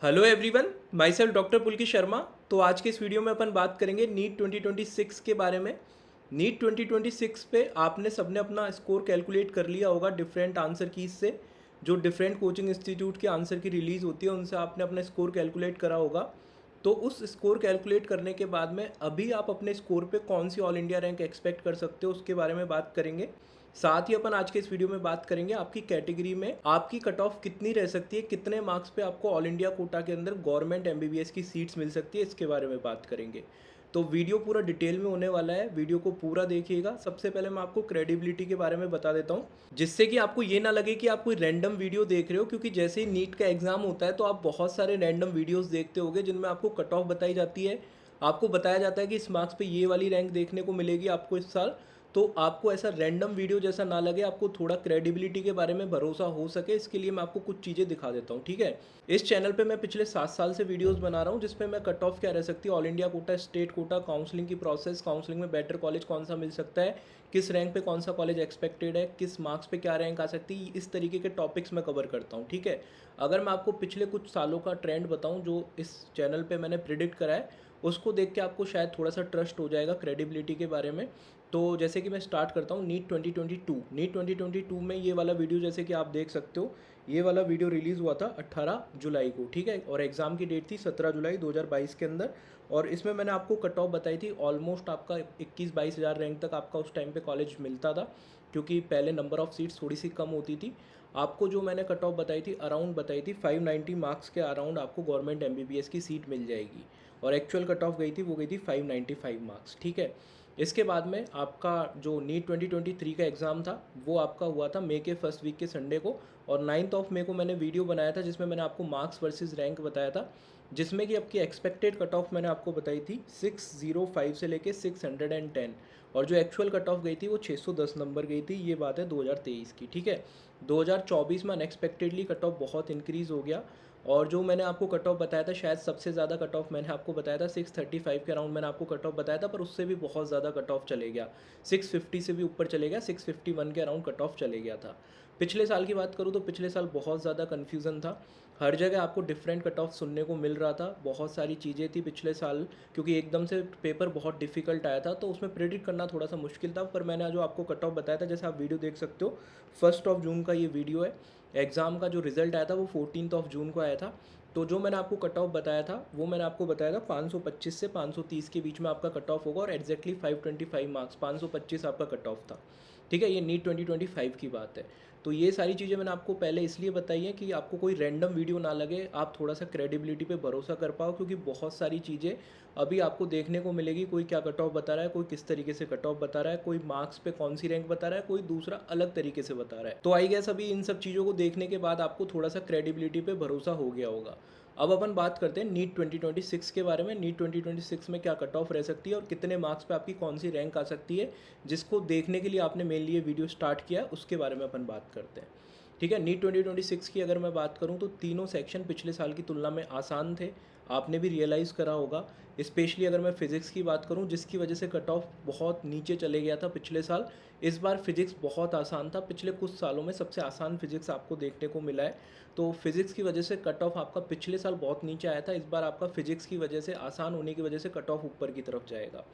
Hello everyone, my self doctor Pulki Sharma. तो आज के इस वीडियो में अपन बात करेंगे नीट 2026 के बारे में। नीट 2026 पे आपने सबने अपना स्कोर कैलकुलेट कर लिया होगा डिफरेंट आंसर कीज से। जो डिफरेंट कोचिंग इंस्टीट्यूट के आंसर की रिलीज़ होती है उनसे आपने अपना स्कोर कैलकुलेट करा होगा। तो उस स्कोर कैलकुलेट करने के बाद में अभी आप अपने स्कोर पे कौन see all India rank expect कर सकते हो उसके बारे में बात करेंगे। साथ ही अपन आज के इस वीडियो में बात करेंगे आपकी कैटेगरी में आपकी कट ऑफ कितनी रह सकती है, कितने मार्क्स पे आपको ऑल इंडिया कोटा के अंदर गवर्नमेंट एमबीबीएस की सीट्स मिल सकती है, इसके बारे में बात करेंगे। तो वीडियो पूरा डिटेल में होने वाला है, वीडियो को पूरा देखिएगा। सबसे पहले मैं आपको क्रेडिबिलिटी के बारे में बता देता हूँ, जिससे कि आपको ये ना लगे कि आप कोई रैंडम वीडियो देख रहे हो, क्योंकि जैसे ही नीट का एग्जाम होता है तो आप बहुत सारे रैंडम वीडियोस देखते होगे जिनमें आपको कट ऑफ बताई जाती है। आपको बताया जाता है कि इस मार्क्स पे ये वाली रैंक देखने को मिलेगी आपको इस साल। तो आपको ऐसा रैंडम वीडियो जैसा ना लगे, आपको थोड़ा क्रेडिबिलिटी के बारे में भरोसा हो सके, इसके लिए मैं आपको कुछ चीज़ें दिखा देता हूँ, ठीक है। इस चैनल पे मैं पिछले 7 साल से वीडियोस बना रहा हूँ जिसमें मैं कट ऑफ क्या रह सकती है, all India quota, state quota, counselling की प्रोसेस, काउंसलिंग में बेटर कॉलेज कौन सा मिल सकता है, किस रैंक पे कौन सा कॉलेज एक्सपेक्टेड है, किस मार्क्स पे क्या रैंक आ सकती है, इस तरीके के टॉपिक्स मैं कवर करता हूँ, ठीक है। अगर मैं आपको पिछले कुछ सालों का ट्रेंड बताऊँ जो इस चैनल पर मैंने प्रिडिक्ट करा है, उसको देख के आपको शायद थोड़ा सा ट्रस्ट हो जाएगा क्रेडिबिलिटी के बारे में। तो जैसे कि मैं स्टार्ट करता हूँ नीट 2022 में ये वाला वीडियो जैसे कि आप देख सकते हो, ये वाला वीडियो रिलीज़ हुआ था 18 जुलाई को, ठीक है। और एग्ज़ाम की डेट थी 17 जुलाई 2022 के अंदर। और इसमें मैंने आपको कट ऑफ बताई थी, ऑलमोस्ट आपका 21-22 हज़ार रैंक तक आपका उस टाइम पे कॉलेज मिलता था, क्योंकि पहले नंबर ऑफ़ सीट्स थोड़ी सी कम होती थी। आपको जो मैंने कट ऑफ बताई थी अराउंड बताई थी 590 मार्क्स के अराउंड आपको गवर्नमेंट एमबीबीएस की सीट मिल जाएगी। और एक्चुअल कट ऑफ गई थी वो गई थी 595 मार्क्स, ठीक है। इसके बाद में आपका जो नीट 2023 का एग्ज़ाम था वो आपका हुआ था मई के फर्स्ट वीक के संडे को। और 9 मई को मैंने वीडियो बनाया था जिसमें मैंने आपको मार्क्स वर्सेस रैंक बताया था, जिसमें कि आपकी एक्सपेक्टेड कट ऑफ मैंने आपको बताई थी 605 से लेके 610। और जो एक्चुअल कट ऑफ गई थी वो 610 नंबर गई थी। ये बात है 2023 की, ठीक है। 2024 में अनएक्सपेक्टेडली कट ऑफ बहुत इंक्रीज़ हो गया। और जो मैंने आपको कट ऑफ बताया था, शायद सबसे ज़्यादा कट ऑफ मैंने आपको बताया था 635 के अराउंड मैंने आपको कट ऑफ बताया था, पर उससे भी बहुत ज़्यादा कट ऑफ चले गया, 650 से भी ऊपर चले गया, 651 के अराउंड कट ऑफ चले गया था। पिछले साल की बात करूँ तो पिछले साल बहुत ज़्यादा कन्फ्यूज़न था, हर जगह आपको डिफरेंट कट ऑफ सुनने को मिल रहा था, बहुत सारी चीज़ें थी पिछले साल, क्योंकि एकदम से पेपर बहुत डिफिकल्ट आया था तो उसमें प्रेडिक्ट करना थोड़ा सा मुश्किल था। पर मैंने जो आपको कट ऑफ बताया था, जैसे आप वीडियो देख सकते हो, 1 जून का ये वीडियो है। एग्ज़ाम का जो रिज़ल्ट आया था वो 14 जून को आया था। तो जो मैंने आपको कट ऑफ बताया था वो मैंने आपको बताया था 525 से 530 के बीच में आपका कट ऑफ होगा, और एग्जैक्टली 525 मार्क्स, 525 आपका कट ऑफ था, ठीक है। ये नीट 2025 की बात है। तो ये सारी चीज़ें मैंने आपको पहले इसलिए बताई हैं कि आपको कोई रैंडम वीडियो ना लगे, आप थोड़ा सा क्रेडिबिलिटी पे भरोसा कर पाओ, क्योंकि बहुत सारी चीज़ें अभी आपको देखने को मिलेगी। कोई क्या कट ऑफ बता रहा है, कोई किस तरीके से कट ऑफ बता रहा है, कोई मार्क्स पे कौन सी रैंक बता रहा है, कोई दूसरा अलग तरीके से बता रहा है। तो आई गेस अभी इन सब चीज़ों को देखने के बाद आपको थोड़ा सा क्रेडिबिलिटी पे भरोसा हो गया होगा। अब अपन बात करते हैं नीट 2026 के बारे में। नीट 2026 में क्या कट ऑफ रह सकती है और कितने मार्क्स पे आपकी कौन सी रैंक आ सकती है, जिसको देखने के लिए आपने मेनली ये वीडियो स्टार्ट किया, उसके बारे में अपन बात करते हैं, ठीक है। नीट 2026 की अगर मैं बात करूं तो तीनों सेक्शन पिछले साल की तुलना में आसान थे, आपने भी रियलाइज़ करा होगा। स्पेशली अगर मैं फ़िज़िक्स की बात करूं, जिसकी वजह से कट ऑफ बहुत नीचे चले गया था पिछले साल, इस बार फिज़िक्स बहुत आसान था। पिछले कुछ सालों में सबसे आसान फिज़िक्स आपको देखने को मिला है। तो फिज़िक्स की वजह से कट ऑफ आपका पिछले साल बहुत नीचे आया था, इस बार आपका फिज़िक्स की वजह से, आसान होने की वजह से कट ऑफ ऊपर की तरफ जाएगा।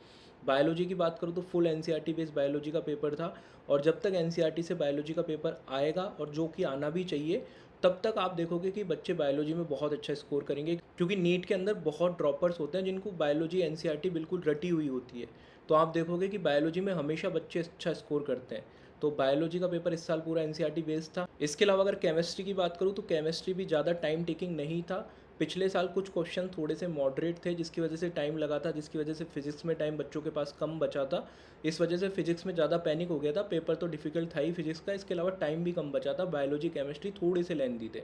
बायोलॉजी की बात करूँ तो फुल एनसीईआरटी बेस्ड बायोलॉजी का पेपर था, और जब तक एनसीईआरटी से बायोलॉजी का पेपर आएगा, और जो कि आना भी चाहिए, तब तक आप देखोगे कि बच्चे बायोलॉजी में बहुत अच्छा स्कोर करेंगे, क्योंकि नीट के अंदर बहुत ड्रॉपर्स होते हैं जिनको बायोलॉजी एनसीईआरटी बिल्कुल रटी हुई होती है। तो आप देखोगे कि बायोलॉजी में हमेशा बच्चे अच्छा स्कोर करते हैं। तो बायोलॉजी का पेपर इस साल पूरा एनसीईआरटी बेस्ड था। इसके अलावा अगर केमिस्ट्री की बात करूँ तो केमिस्ट्री भी ज़्यादा टाइम टेकिंग नहीं था। पिछले साल कुछ क्वेश्चन थोड़े से मॉडरेट थे, जिसकी वजह से टाइम लगा था, जिसकी वजह से फिजिक्स में टाइम बच्चों के पास कम बचा था। इस वजह से फिजिक्स में ज़्यादा पैनिक हो गया था। पेपर तो डिफिकल्ट था ही फिजिक्स का, इसके अलावा टाइम भी कम बचा था। बायोलॉजी केमिस्ट्री थोड़े से लेंथी थे।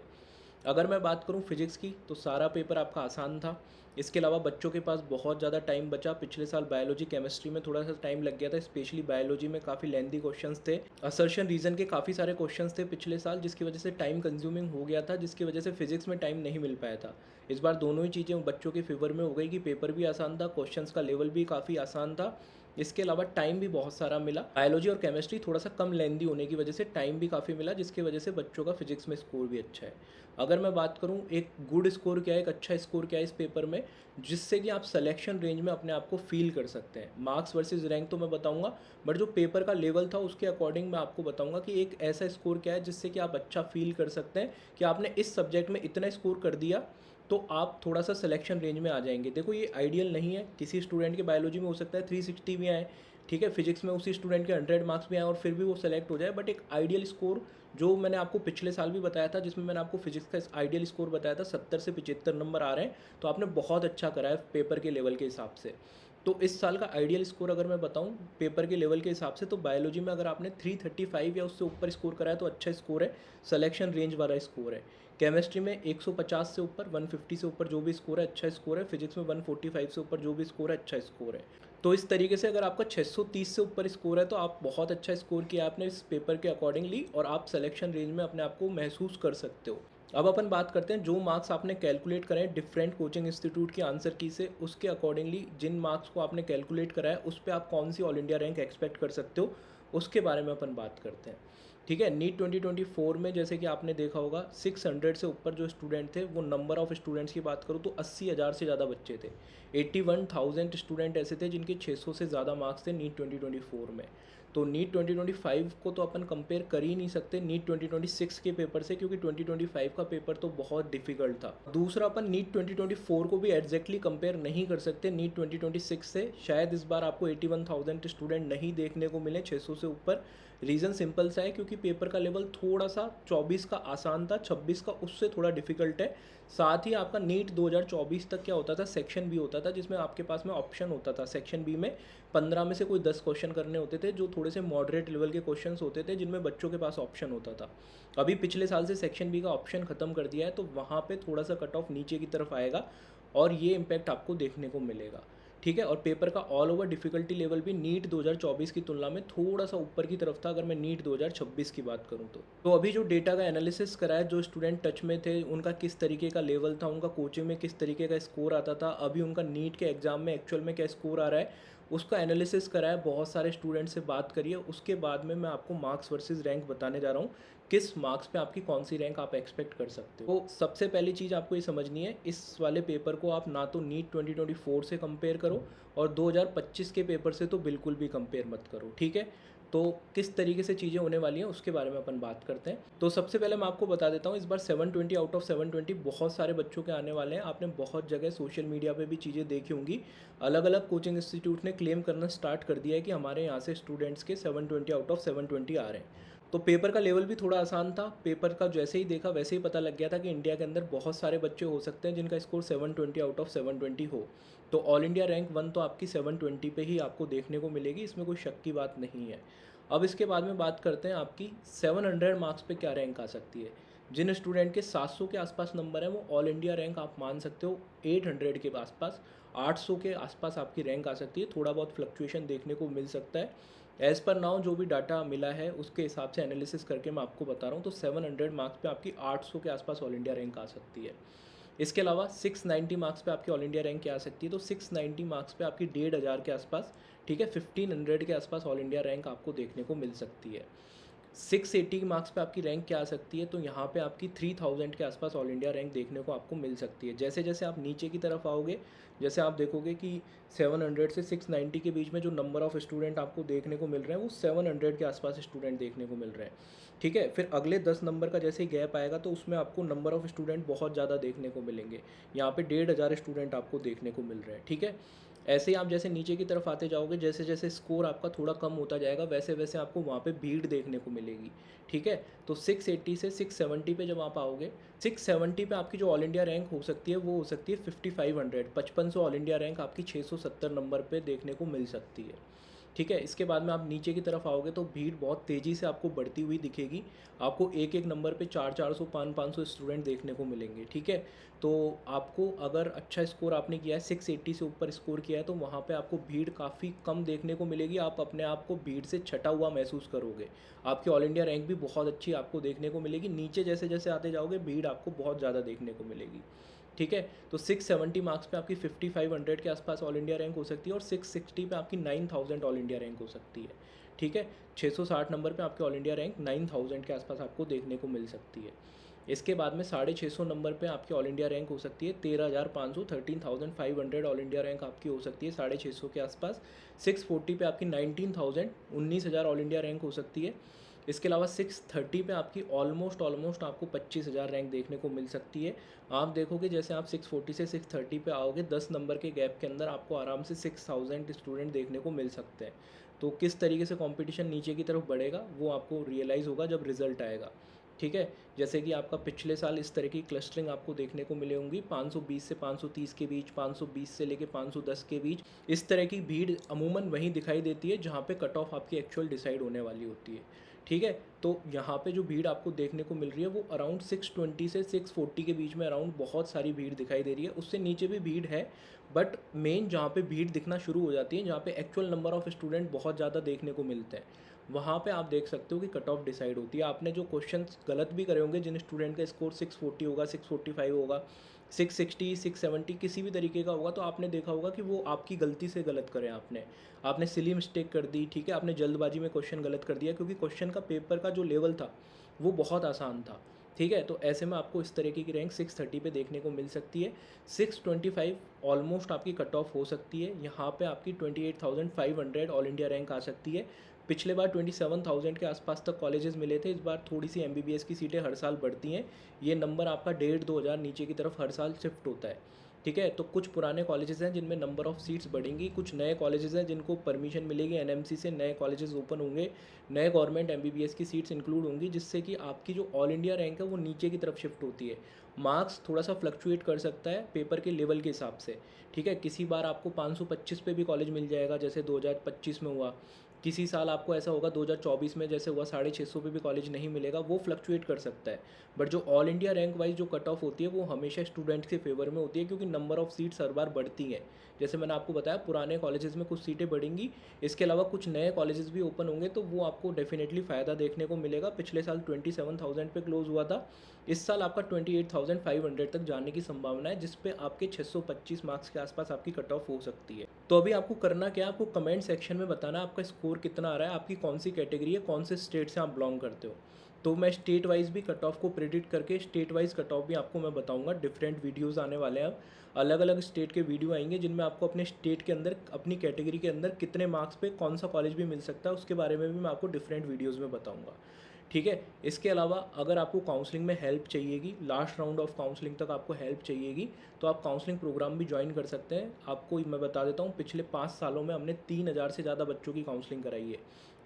अगर मैं बात करूं फिजिक्स की तो सारा पेपर आपका आसान था। इसके अलावा बच्चों के पास बहुत ज़्यादा टाइम बचा। पिछले साल बायोलॉजी केमिस्ट्री में थोड़ा सा टाइम लग गया था, स्पेशली बायोलॉजी में काफ़ी लेंथी क्वेश्चंस थे, असर्शन रीजन के काफ़ी सारे क्वेश्चंस थे पिछले साल, जिसकी वजह से टाइम कंज्यूमिंग हो गया था, जिसकी वजह से फिजिक्स में टाइम नहीं मिल पाया था। इस बार दोनों ही चीज़ें बच्चों के फेवर में हो गई कि पेपर भी आसान था, क्वेश्चंस का लेवल भी काफ़ी आसान था। इसके अलावा टाइम भी बहुत सारा मिला। बायोलॉजी और केमिस्ट्री थोड़ा सा कम लेंदी होने की वजह से टाइम भी काफ़ी मिला, जिसकी वजह से बच्चों का फिजिक्स में स्कोर भी अच्छा है। अगर मैं बात करूँ एक गुड स्कोर क्या है, एक अच्छा स्कोर क्या है इस पेपर में, जिससे कि आप सिलेक्शन रेंज में अपने आप को फील कर सकते हैं। मार्क्स वर्सेस रैंक तो मैं बताऊंगा, बट जो पेपर का लेवल था उसके अकॉर्डिंग मैं आपको बताऊंगा कि एक ऐसा स्कोर क्या है जिससे कि आप अच्छा फील कर सकते हैं कि आपने इस सब्जेक्ट में इतना स्कोर कर दिया तो आप थोड़ा सा सिलेक्शन रेंज में आ जाएंगे। देखो ये आइडियल नहीं है, किसी स्टूडेंट के बायोलॉजी में हो सकता है 360 भी आए, ठीक है, फिजिक्स में उसी स्टूडेंट के 100 मार्क्स भी आए और फिर भी वो सेलेक्ट हो जाए। बट एक आइडियल स्कोर जो मैंने आपको पिछले साल भी बताया था, जिसमें मैंने आपको फिजिक्स का आइडियल स्कोर बताया था 70 से 75 नंबर आ रहे हैं, तो आपने बहुत अच्छा करा है पेपर के लेवल के हिसाब से। तो इस साल का आइडियल स्कोर अगर मैं बताऊं पेपर के लेवल के हिसाब से, तो बायोलॉजी में अगर आपने 335 या उससे ऊपर स्कोर करा है तो अच्छा स्कोर है, सिलेक्शन रेंज वाला स्कोर है। केमिस्ट्री में 150 से ऊपर, 150 से ऊपर जो भी स्कोर है अच्छा स्कोर है। फिजिक्स में 145 से ऊपर जो भी स्कोर है अच्छा स्कोर है। तो इस तरीके से अगर आपका 630 से ऊपर स्कोर है तो आप बहुत अच्छा स्कोर किया आपने इस पेपर के अकॉर्डिंगली, और आप सिलेक्शन रेंज में अपने आप को महसूस कर सकते हो। अब अपन बात करते हैं जो मार्क्स आपने कैलकुलेट करें डिफरेंट कोचिंग इंस्टीट्यूट की आंसर की से, उसके अकॉर्डिंगली जिन मार्क्स को आपने कैलकुलेट करा है उस पर आप कौन see all India rank expect कर सकते हो, उसके बारे में अपन बात करते हैं। ठीक है, नीट 2024 में जैसे कि आपने देखा होगा 600 से ऊपर जो स्टूडेंट थे, वो नंबर ऑफ स्टूडेंट्स की बात करूँ तो 80,000 से ज़्यादा बच्चे थे। 81,000 स्टूडेंट ऐसे थे जिनके 600 से ज़्यादा मार्क्स थे नीट 2024 में। तो नीट 2025 को तो अपन कंपेयर कर ही नहीं सकते नीट 2026 के पेपर से, क्योंकि 2025 का पेपर तो बहुत डिफिकल्ट था। दूसरा, अपन नीट 2024 को भी एग्जैक्टली कंपेयर नहीं कर सकते नीट 2026 से। शायद इस बार आपको 81,000 स्टूडेंट नहीं देखने को मिले 600 से ऊपर। रीज़न सिंपल सा है, क्योंकि पेपर का लेवल थोड़ा सा 24 का आसान था, 26 का उससे थोड़ा डिफिकल्ट है। साथ ही आपका नीट 2024 तक क्या होता था, सेक्शन बी होता था, जिसमें आपके पास में ऑप्शन होता था। सेक्शन बी में 15 में से कोई 10 क्वेश्चन करने होते थे, जो थोड़े से मॉडरेट लेवल के क्वेश्चंस होते थे, जिनमें बच्चों के पास ऑप्शन होता था। अभी पिछले साल से सेक्शन बी का ऑप्शन ख़त्म कर दिया है, तो वहाँ पे थोड़ा सा कट ऑफ नीचे की तरफ आएगा और ये इम्पैक्ट आपको देखने को मिलेगा। ठीक है, और पेपर का ऑल ओवर डिफिकल्टी लेवल भी नीट 2024 की तुलना में थोड़ा सा ऊपर की तरफ था, अगर मैं नीट 2026 की बात करूं तो अभी जो डेटा का एनालिसिस करा है, जो स्टूडेंट टच में थे उनका किस तरीके का लेवल था, उनका कोचिंग में किस तरीके का स्कोर आता था, अभी उनका नीट के एग्ज़ाम में एक्चुअल में क्या स्कोर आ रहा है, उसका एनालिसिस करा है, बहुत सारे स्टूडेंट से बात करिए। उसके बाद में मैं आपको मार्क्स वर्सेस रैंक बताने जा रहा हूँ, किस मार्क्स पे आपकी कौन सी रैंक आप एक्सपेक्ट कर सकते हो। तो सबसे पहली चीज़ आपको ये समझनी है, इस वाले पेपर को आप ना तो नीट 2024 से कंपेयर करो और 2025 के पेपर से तो बिल्कुल भी कंपेयर मत करो। ठीक है, तो किस तरीके से चीज़ें होने वाली हैं उसके बारे में अपन बात करते हैं। तो सबसे पहले मैं आपको बता देता हूँ, इस बार 720 आउट ऑफ 720 बहुत सारे बच्चों के आने वाले हैं। आपने बहुत जगह सोशल मीडिया पे भी चीज़ें देखी होंगी, अलग अलग कोचिंग इंस्टीट्यूट ने क्लेम करना स्टार्ट कर दिया है कि हमारे यहाँ से स्टूडेंट्स के 720 आउट ऑफ 720 आ रहे हैं। तो पेपर का लेवल भी थोड़ा आसान था। पेपर का जैसे ही देखा वैसे ही पता लग गया था कि इंडिया के अंदर बहुत सारे बच्चे हो सकते हैं जिनका स्कोर 720 आउट ऑफ 720 हो। तो ऑल इंडिया रैंक 1 तो आपकी 720 पे ही आपको देखने को मिलेगी, इसमें कोई शक की बात नहीं है। अब इसके बाद में बात करते हैं आपकी 700 मार्क्स पे क्या रैंक आ सकती है। जिन स्टूडेंट के 700 के आसपास नंबर है वो ऑल इंडिया रैंक आप मान सकते हो 800 के आसपास, 800 के आसपास आपकी रैंक आ सकती है। थोड़ा बहुत फ्लक्चुएशन देखने को मिल सकता है। एज़ पर नाउ जो भी डाटा मिला है उसके हिसाब से एनालिसिस करके मैं आपको बता रहा हूँ, तो 700 मार्क्स पे आपकी 800 के आसपास ऑल इंडिया रैंक आ सकती है। इसके अलावा 690 मार्क्स पे आपकी ऑल इंडिया रैंक क्या आ सकती है, तो 690 मार्क्स पे आपकी 1500 के आसपास, ठीक है, 1500 के आसपास ऑल इंडिया रैंक आपको देखने को मिल सकती है। 680 मार्क्स पे आपकी रैंक क्या आ सकती है, तो यहाँ पे आपकी 3000 के आसपास ऑल इंडिया रैंक देखने को आपको मिल सकती है। जैसे जैसे आप नीचे की तरफ आओगे, जैसे आप देखोगे कि 700 से 690 के बीच में जो नंबर ऑफ़ स्टूडेंट आपको देखने को मिल रहे हैं वो 700 के आसपास स्टूडेंट देखने को मिल रहे हैं। ठीक है, फिर अगले 10 नंबर का जैसे ही गैप आएगा तो उसमें आपको नंबर ऑफ़ स्टूडेंट बहुत ज़्यादा देखने को मिलेंगे। यहाँ पे 1500 स्टूडेंट आपको देखने को मिल रहे हैं। ठीक है, ऐसे ही आप जैसे नीचे की तरफ आते जाओगे, जैसे जैसे स्कोर आपका थोड़ा कम होता जाएगा वैसे वैसे आपको वहाँ पे भीड़ देखने को मिलेगी। ठीक है, तो 680 से 670 पे जब आप आओगे, 670 पे आपकी जो ऑल इंडिया रैंक हो सकती है वो हो सकती है 5500, 5500 ऑल इंडिया रैंक आपकी 670 नंबर पे देखने को मिल सकती है। ठीक है, इसके बाद में आप नीचे की तरफ आओगे तो भीड़ बहुत तेज़ी से आपको बढ़ती हुई दिखेगी। आपको एक एक नंबर पे 400 500 स्टूडेंट देखने को मिलेंगे। ठीक है, तो आपको अगर अच्छा स्कोर आपने किया है, 680 से ऊपर स्कोर किया है, तो वहाँ पे आपको भीड़ काफ़ी कम देखने को मिलेगी। आप अपने आप को भीड़ से छटा हुआ महसूस करोगे। आपकी ऑल इंडिया रैंक भी बहुत अच्छी आपको देखने को मिलेगी। नीचे जैसे जैसे आते जाओगे भीड़ आपको बहुत ज़्यादा देखने को मिलेगी। ठीक है। तो 670 मार्क्स पे आपकी 5500 के आसपास ऑल इंडिया रैंक हो सकती है और 660 पे आपकी 9000 ऑल इंडिया रैंक हो सकती है। ठीक है, 660 नंबर पे आपकी ऑल इंडिया रैंक 9000 के आसपास आपको देखने को मिल सकती है। इसके बाद में 650 नंबर पे आपकी ऑल इंडिया रैंक हो सकती है 13500, 13500 ऑल इंडिया रैंक आपकी हो सकती है 650 के आसपास। 640 पे आपकी 19000, 19000 ऑल इंडिया रैंक हो सकती है। इसके अलावा 630 पे आपकी ऑलमोस्ट आपको 25000 रैंक देखने को मिल सकती है। आप देखोगे जैसे आप 640 से 630 पे आओगे, 10 नंबर के गैप के अंदर आपको आराम से 6000 स्टूडेंट देखने को मिल सकते हैं। तो किस तरीके से कंपटीशन नीचे की तरफ बढ़ेगा वो आपको रियलाइज़ होगा जब रिज़ल्ट आएगा। ठीक है, जैसे कि आपका पिछले साल इस तरह की क्लस्टरिंग आपको देखने को मिले होंगी 520 से 530 के बीच, 520 से लेके 510 के बीच। इस तरह की भीड़ अमूमन वहीं दिखाई देती है जहाँ पे कट ऑफ आपकी एक्चुअल डिसाइड होने वाली होती है। ठीक है, तो यहाँ पे जो भीड़ आपको देखने को मिल रही है वो अराउंड 620 से 640 के बीच में अराउंड बहुत सारी भीड़ दिखाई दे रही है। उससे नीचे भी भीड़ है, बट मेन जहाँ पे भीड़ दिखना शुरू हो जाती है, जहाँ पे एक्चुअल नंबर ऑफ़ स्टूडेंट बहुत ज़्यादा देखने को मिलते हैं, वहाँ पे आप देख सकते हो कि कट ऑफ डिसाइड होती है। आपने जो क्वेश्चंस गलत भी करे होंगे, जिन स्टूडेंट का स्कोर 640 होगा, 645 होगा, 660, 670 किसी भी तरीके का होगा, तो आपने देखा होगा कि वो आपकी गलती से गलत करें आपने सिली मिस्टेक कर दी। ठीक है, आपने जल्दबाजी में क्वेश्चन गलत कर दिया क्योंकि क्वेश्चन का पेपर का जो लेवल था वो बहुत आसान था। ठीक है, तो ऐसे में आपको इस तरीके की रैंक 630 पे देखने को मिल सकती है। 625 ऑलमोस्ट आपकी कट ऑफ हो सकती है। यहाँ पे आपकी 28500 ऑल इंडिया रैंक आ सकती है। पिछले बार 27000 के आसपास तक कॉलेजेस मिले थे, इस बार थोड़ी सी एमबीबीएस की सीटें हर साल बढ़ती हैं। ये नंबर आपका 1,500-2,000 नीचे की तरफ हर साल शिफ्ट होता है। ठीक है, तो कुछ पुराने कॉलेजेस हैं जिनमें नंबर ऑफ़ सीट्स बढ़ेंगी, कुछ नए कॉलेजेस हैं जिनको परमिशन मिलेगी एनएमसी से, नए कॉलेजेस ओपन होंगे, नए गवर्नमेंट एमबीबीएस की सीट्स इंक्लूड होंगी, जिससे कि आपकी जो ऑल इंडिया रैंक है वो नीचे की तरफ शिफ्ट होती है। मार्क्स थोड़ा सा फ्लक्चुएट कर सकता है पेपर के लेवल के हिसाब से। ठीक है, किसी बार आपको 525 पे भी कॉलेज मिल जाएगा जैसे 2025 में हुआ, किसी साल आपको ऐसा होगा 2024 में जैसे हुआ 650 पे भी कॉलेज नहीं मिलेगा, वो फ्लक्चुएट कर सकता है। बट जो ऑल इंडिया रैंक वाइज जो कट ऑफ होती है वो हमेशा स्टूडेंट के फेवर में होती है, क्योंकि नंबर ऑफ़ सीट्स हर बार बढ़ती हैं। जैसे मैंने आपको बताया पुराने कॉलेजेस में कुछ सीटें बढ़ेंगी, इसके अलावा कुछ नए कॉलेजेस भी ओपन होंगे, तो वो आपको डेफिनेटली फ़ायदा देखने को मिलेगा। पिछले साल 27000 पे क्लोज़ हुआ था, इस साल आपका 28500 तक जाने की संभावना है, जिस पे आपके 625 मार्क्स के आसपास आपकी कट ऑफ हो सकती है। तो अभी आपको करना क्या है, आपको कमेंट सेक्शन में बताना आपका स्कोर कितना आ रहा है, आपकी कौन सी कैटेगरी है, कौन से स्टेट से आप बिलोंग करते हो। तो मैं स्टेट वाइज भी कट ऑफ को प्रिडिक्ट करके स्टेट वाइज कट ऑफ भी आपको मैं बताऊंगा। डिफरेंट वीडियोस आने वाले हैं, अब अलग अलग स्टेट के वीडियो आएंगे जिनमें आपको अपने स्टेट के अंदर अपनी कैटेगरी के अंदर कितने मार्क्स पे कौन सा कॉलेज भी मिल सकता है उसके बारे में भी मैं आपको डिफरेंट वीडियोज़ में बताऊँगा। ठीक है, इसके अलावा अगर आपको काउंसलिंग में हेल्प चाहिएगी, लास्ट राउंड ऑफ काउंसलिंग तक आपको हेल्प चाहिएगी, तो आप काउंसलिंग प्रोग्राम भी ज्वाइन कर सकते हैं। आपको मैं बता देता हूँ, पिछले 5 सालों में हमने 3000 से ज़्यादा बच्चों की काउंसलिंग कराई है,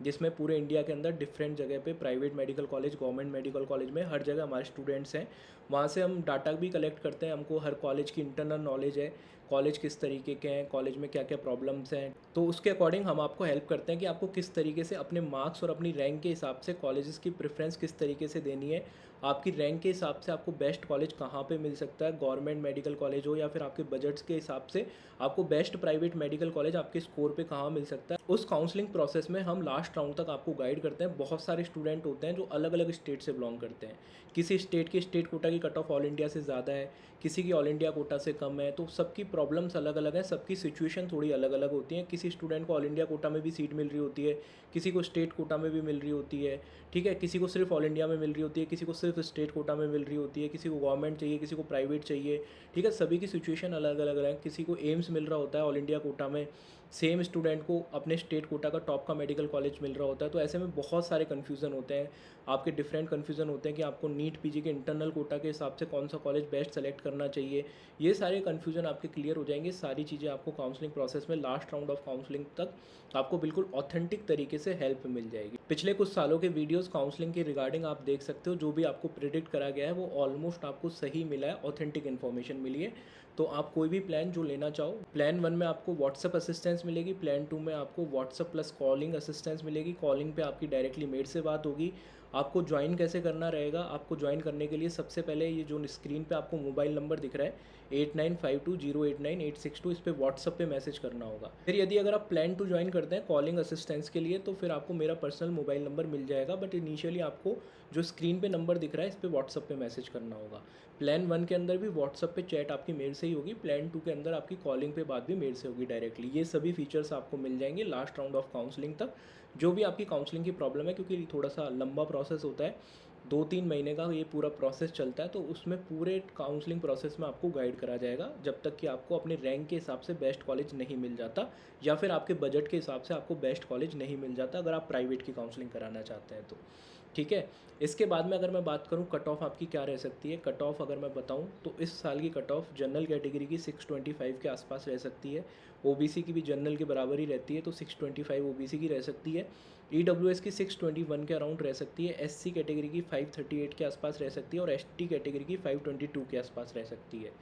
जिसमें पूरे इंडिया के अंदर डिफरेंट जगह पे private medical college, government medical college में हर जगह हमारे स्टूडेंट्स हैं। वहाँ से हम डाटा भी कलेक्ट करते हैं, हमको हर कॉलेज की इंटरनल नॉलेज है, कॉलेज किस तरीके के हैं, कॉलेज में क्या क्या प्रॉब्लम्स हैं, तो उसके अकॉर्डिंग हम आपको हेल्प करते हैं कि आपको किस तरीके से अपने मार्क्स और अपनी रैंक के हिसाब से कॉलेजेस की प्रेफरेंस किस तरीके से देनी है, आपकी रैंक के हिसाब से आपको बेस्ट कॉलेज कहाँ पे मिल सकता है, गवर्नमेंट मेडिकल कॉलेज हो या फिर आपके बजट्स के हिसाब से आपको बेस्ट प्राइवेट मेडिकल कॉलेज आपके स्कोर पे कहाँ मिल सकता है। उस काउंसलिंग प्रोसेस में हम लास्ट राउंड तक आपको गाइड करते हैं। बहुत सारे स्टूडेंट होते हैं जो अलग अलग स्टेट से बिलोंग करते हैं, किसी स्टेट की स्टेट कोटा की कट ऑफ ऑल इंडिया से ज़्यादा है, किसी की ऑल इंडिया कोटा से कम है, तो सबकी प्रॉब्लम्स अलग अलग हैं, सबकी सिचुएशन थोड़ी अलग अलग होती हैं। किसी स्टूडेंट को ऑल इंडिया कोटा में भी सीट मिल रही होती है, किसी को स्टेट कोटा में भी मिल रही होती है। ठीक है, किसी को सिर्फ ऑल इंडिया में मिल रही होती है, किसी को सिर्फ स्टेट कोटा में मिल रही होती है, किसी को गवर्नमेंट चाहिए, किसी को प्राइवेट चाहिए। ठीक है, सभी की सिचुएशन अलग अलग है। किसी को एम्स मिल रहा होता है ऑल इंडिया कोटा में, सेम स्टूडेंट को अपने स्टेट कोटा का टॉप का मेडिकल कॉलेज मिल रहा होता है। तो ऐसे में बहुत सारे कन्फ्यूज़न होते हैं, आपके डिफरेंट कन्फ्यूज़न होते हैं कि आपको नीट पीजी के इंटरनल कोटा के हिसाब से कौन सा कॉलेज बेस्ट सेलेक्ट करना चाहिए। ये सारे कन्फ्यूज़न आपके क्लियर हो जाएंगे। सारी चीज़ें आपको काउंसलिंग प्रोसेस में लास्ट राउंड ऑफ काउंसलिंग तक आपको बिल्कुल ऑथेंटिक तरीके से हेल्प मिल जाएगी। पिछले कुछ सालों के वीडियोस काउंसलिंग के रिगार्डिंग आप देख सकते हो, जो भी आपको प्रिडिक्ट करा गया है वो ऑलमोस्ट आपको सही मिला है, ऑथेंटिक इन्फॉर्मेशन मिली है। तो आप कोई भी प्लान जो लेना चाहो, प्लान 1 में आपको व्हाट्सअप असिस्टेंस मिलेगी, प्लान 2 में आपको व्हाट्सअप प्लस कॉलिंग असिस्टेंस मिलेगी। कॉलिंग पे आपकी डायरेक्टली मेट से बात होगी। आपको ज्वाइन कैसे करना रहेगा, आपको ज्वाइन करने के लिए सबसे पहले ये जो स्क्रीन पे आपको मोबाइल नंबर दिख रहा है 8952089862, इस पर व्हाट्सअप पे मैसेज करना होगा। फिर यदि अगर आप प्लान 2 ज्वाइन करते हैं कॉलिंग असिस्टेंस के लिए, तो फिर आपको मेरा पर्सनल मोबाइल नंबर मिल जाएगा, बट इनिशियली आपको जो स्क्रीन पे नंबर दिख रहा है इस पे व्हाट्सअप पे मैसेज करना होगा। प्लान 1 के अंदर भी व्हाट्सअप पे चैट आपकी मेल से ही होगी, प्लान 2 के अंदर आपकी कॉलिंग पे बात भी मेल से होगी डायरेक्टली। ये सभी फीचर्स आपको मिल जाएंगे लास्ट राउंड ऑफ काउंसलिंग तक। जो भी आपकी काउंसलिंग की प्रॉब्लम है, क्योंकि थोड़ा सा लंबा प्रोसेस होता है, 2-3 महीने का ये पूरा प्रोसेस चलता है, तो उसमें पूरे काउंसलिंग प्रोसेस में आपको गाइड करा जाएगा जब तक कि आपको अपने रैंक के हिसाब से बेस्ट कॉलेज नहीं मिल जाता, या फिर आपके बजट के हिसाब से आपको बेस्ट कॉलेज नहीं मिल जाता अगर आप प्राइवेट की काउंसलिंग कराना चाहते हैं तो। ठीक है। इसके बाद में अगर मैं बात करूं कट ऑफ आपकी क्या रह सकती है, कट ऑफ अगर मैं बताऊं तो इस साल की कट ऑफ जनरल कैटेगरी की 625 के आसपास रह सकती है, ओबीसी की भी जनरल के बराबर ही रहती है तो 625 ओबीसी की रह सकती है, ईडब्ल्यूएस की 621 के अराउंड रह सकती है, एससी कैटेगरी की 538 के आसपास रह सकती है और एसटी कैटेगरी की 522 के आसपास रह सकती है।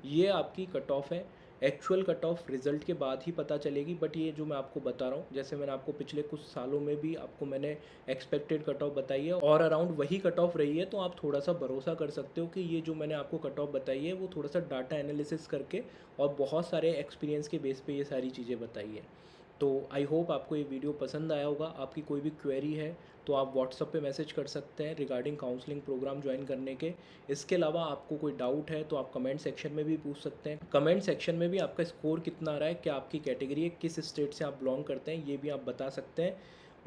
ये आपकी कट ऑफ है। एक्चुअल कट ऑफ रिज़ल्ट के बाद ही पता चलेगी, बट ये जो मैं आपको बता रहा हूँ, जैसे मैंने आपको पिछले कुछ सालों में भी आपको मैंने एक्सपेक्टेड कट ऑफ बताई है और अराउंड वही कट ऑफ रही है, तो आप थोड़ा सा भरोसा कर सकते हो कि ये जो मैंने आपको कट ऑफ बताई है वो थोड़ा सा डाटा एनालिसिस करके और बहुत सारे एक्सपीरियंस के बेस पे ये सारी चीज़ें बताई है। तो आई होप आपको ये वीडियो पसंद आया होगा। आपकी कोई भी क्वेरी है तो आप व्हाट्सअप पे मैसेज कर सकते हैं रिगार्डिंग काउंसलिंग प्रोग्राम ज्वाइन करने के। इसके अलावा आपको कोई डाउट है तो आप कमेंट सेक्शन में भी पूछ सकते हैं। कमेंट सेक्शन में भी आपका स्कोर कितना आ रहा है, क्या आपकी कैटेगरी है, किस स्टेट से आप बिलोंग करते हैं, ये भी आप बता सकते हैं।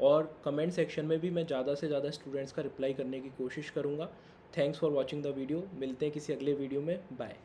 और कमेंट सेक्शन में भी मैं ज़्यादा से ज़्यादा स्टूडेंट्स का रिप्लाई करने की कोशिश करूँगा। Thanks for watching the video. मिलते हैं किसी अगले वीडियो में। बाय।